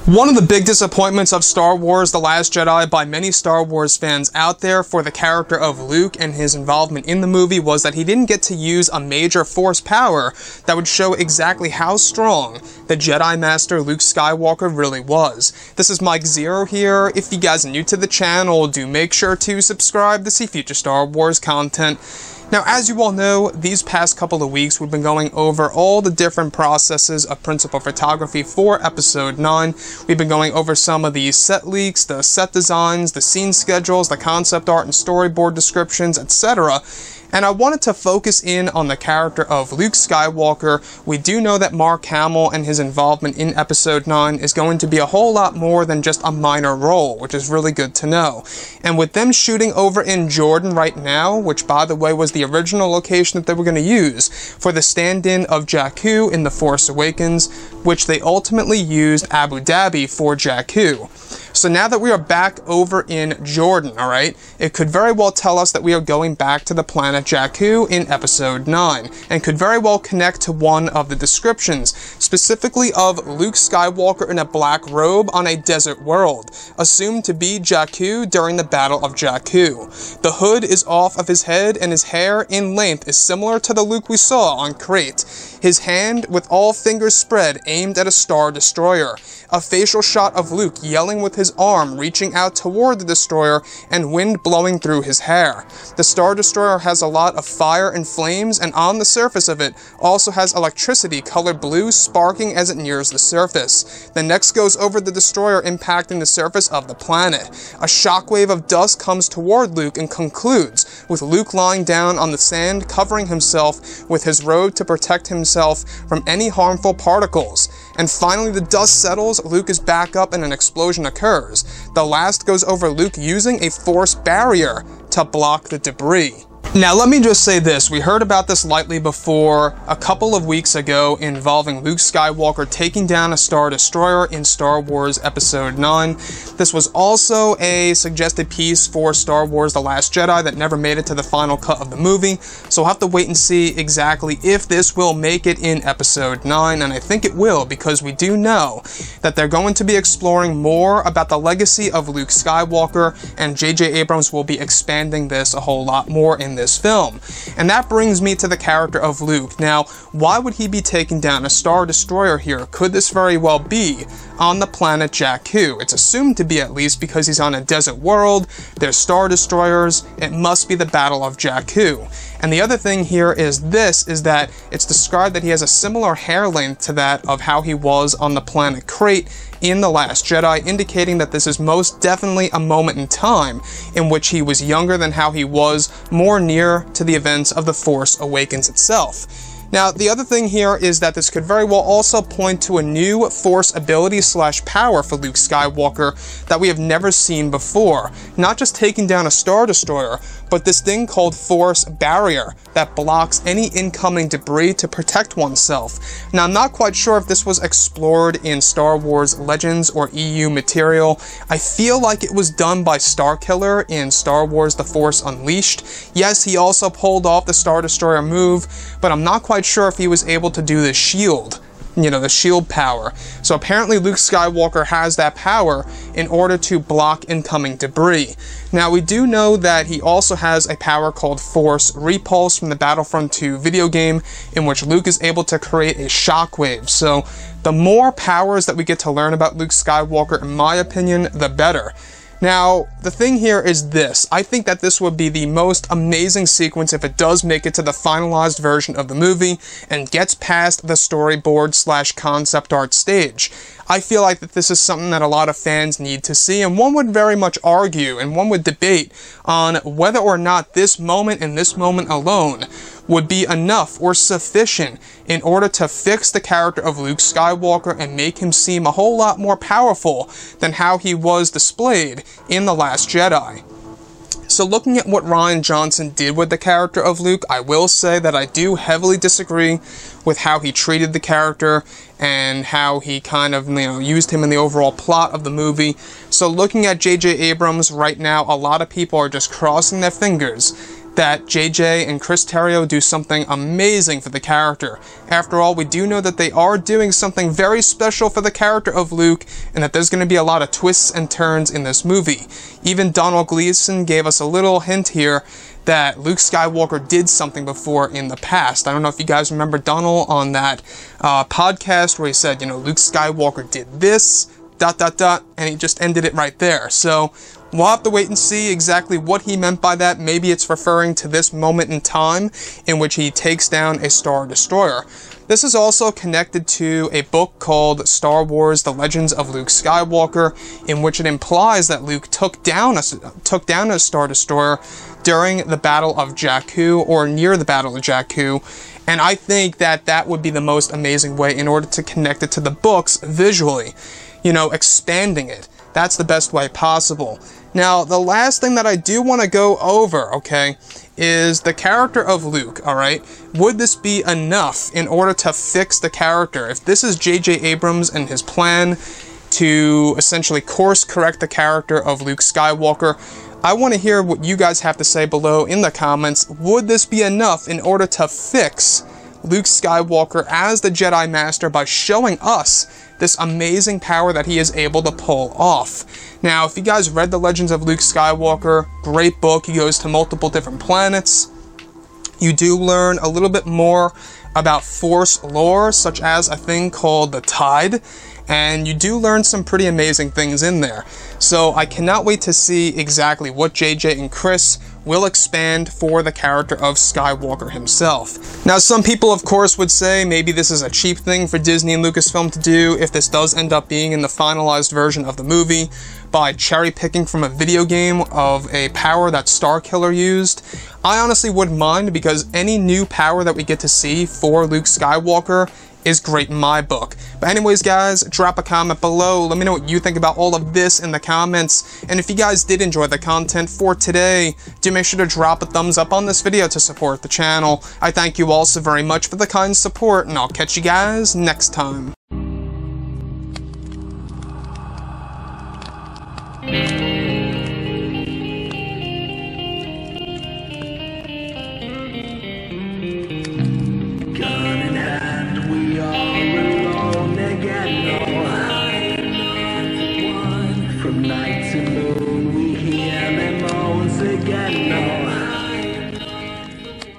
One of the big disappointments of Star Wars The Last Jedi by many Star Wars fans out there for the character of Luke and his involvement in the movie was that he didn't get to use a major force power that would show exactly how strong the Jedi Master Luke Skywalker really was. This is Mike Zero here. If you guys are new to the channel, do make sure to subscribe to see future Star Wars content. Now, as you all know, these past couple of weeks we've been going over all the different processes of principal photography for Episode 9. We've been going over some of the set leaks, the set designs, the scene schedules, the concept art and storyboard descriptions, etc. And I wanted to focus in on the character of Luke Skywalker. We do know that Mark Hamill and his involvement in Episode 9 is going to be a whole lot more than just a minor role, which is really good to know. And with them shooting over in Jordan right now, which by the way was the original location that they were going to use for the stand-in of Jakku in The Force Awakens, which they ultimately used Abu Dhabi for Jakku. So now that we are back over in Jordan, alright, it could very well tell us that we are going back to the planet Jakku in Episode 9, and could very well connect to one of the descriptions, specifically of Luke Skywalker in a black robe on a desert world, assumed to be Jakku during the Battle of Jakku. The hood is off of his head, and his hair in length is similar to the Luke we saw on Crate. His hand, with all fingers spread, aimed at a Star Destroyer. A facial shot of Luke yelling with his arm reaching out toward the destroyer and wind blowing through his hair. The Star Destroyer has a lot of fire and flames, and on the surface of it also has electricity colored blue sparking as it nears the surface. The next goes over the destroyer, impacting the surface of the planet. A shockwave of dust comes toward Luke and concludes with Luke lying down on the sand, covering himself with his robe to protect himself from any harmful particles. And finally the dust settles, Luke is back up and an explosion occurs. The last goes over Luke using a force barrier to block the debris. Now let me just say this, we heard about this lightly before a couple of weeks ago involving Luke Skywalker taking down a Star Destroyer in Star Wars Episode 9. This was also a suggested piece for Star Wars The Last Jedi that never made it to the final cut of the movie, so we'll have to wait and see exactly if this will make it in Episode 9, and I think it will, because we do know that they're going to be exploring more about the legacy of Luke Skywalker, and J.J. Abrams will be expanding this a whole lot more in this film. And that brings me to the character of Luke. Now, why would he be taking down a Star Destroyer here? Could this very well be on the planet Jakku? It's assumed to be, at least, because he's on a desert world, there's Star Destroyers, it must be the Battle of Jakku. And the other thing here is that it's described that he has a similar hair length to that of how he was on the planet Crate in The Last Jedi, indicating that this is most definitely a moment in time in which he was younger than how he was more near to the events of The Force Awakens itself. Now, the other thing here is that this could very well also point to a new Force ability / power for Luke Skywalker that we have never seen before. Not just taking down a Star Destroyer, but this thing called Force Barrier that blocks any incoming debris to protect oneself. Now, I'm not quite sure if this was explored in Star Wars Legends or EU material. I feel like it was done by Starkiller in Star Wars The Force Unleashed. Yes, he also pulled off the Star Destroyer move, but I'm not quite sure if he was able to do the shield. You know, the shield power. So apparently Luke Skywalker has that power in order to block incoming debris. Now, we do know that he also has a power called Force Repulse from the Battlefront 2 video game, in which Luke is able to create a shockwave. So the more powers that we get to learn about Luke Skywalker, in my opinion, the better. Now, the thing here is this. I think that this would be the most amazing sequence if it does make it to the finalized version of the movie and gets past the storyboard / concept art stage. I feel like that this is something that a lot of fans need to see, and one would very much argue and one would debate on whether or not this moment and this moment alone would be enough or sufficient in order to fix the character of Luke Skywalker and make him seem a whole lot more powerful than how he was displayed in The Last Jedi. So looking at what Rian Johnson did with the character of Luke, I will say that I do heavily disagree with how he treated the character and how he kind of, used him in the overall plot of the movie. So looking at J.J. Abrams right now, a lot of people are just crossing their fingers that JJ and Chris Terrio do something amazing for the character. After all, we do know that they are doing something very special for the character of Luke, and that there's going to be a lot of twists and turns in this movie. Even Donald Gleason gave us a little hint here that Luke Skywalker did something before in the past. I don't know if you guys remember Donald on that podcast where he said, you know, Luke Skywalker did this, ... and he just ended it right there. So we'll have to wait and see exactly what he meant by that. Maybe it's referring to this moment in time in which he takes down a Star Destroyer. This is also connected to a book called Star Wars: The Legends of Luke Skywalker, in which it implies that Luke took down a Star Destroyer during the Battle of Jakku, or near the Battle of Jakku, and I think that that would be the most amazing way in order to connect it to the books visually. You know, expanding it. That's the best way possible. Now, the last thing that I do want to go over, okay, is the character of Luke, alright? Would this be enough in order to fix the character? If this is J.J. Abrams and his plan to essentially course correct the character of Luke Skywalker, I want to hear what you guys have to say below in the comments. Would this be enough in order to fix Luke Skywalker as the Jedi Master by showing us this amazing power that he is able to pull off? Now, if you guys read The Legends of Luke Skywalker, great book. He goes to multiple different planets. You do learn a little bit more about Force lore, such as a thing called the Tide, and you do learn some pretty amazing things in there. So I cannot wait to see exactly what JJ and Chris will expand for the character of Skywalker himself. Now, some people, of course, would say maybe this is a cheap thing for Disney and Lucasfilm to do if this does end up being in the finalized version of the movie, by cherry-picking from a video game of a power that Starkiller used. I honestly wouldn't mind, because any new power that we get to see for Luke Skywalker is great in my book. But anyways, guys, drop a comment below. Let me know what you think about all of this in the comments. And if you guys did enjoy the content for today, do make sure to drop a thumbs up on this video to support the channel. I thank you all so very much for the kind support, and I'll catch you guys next time.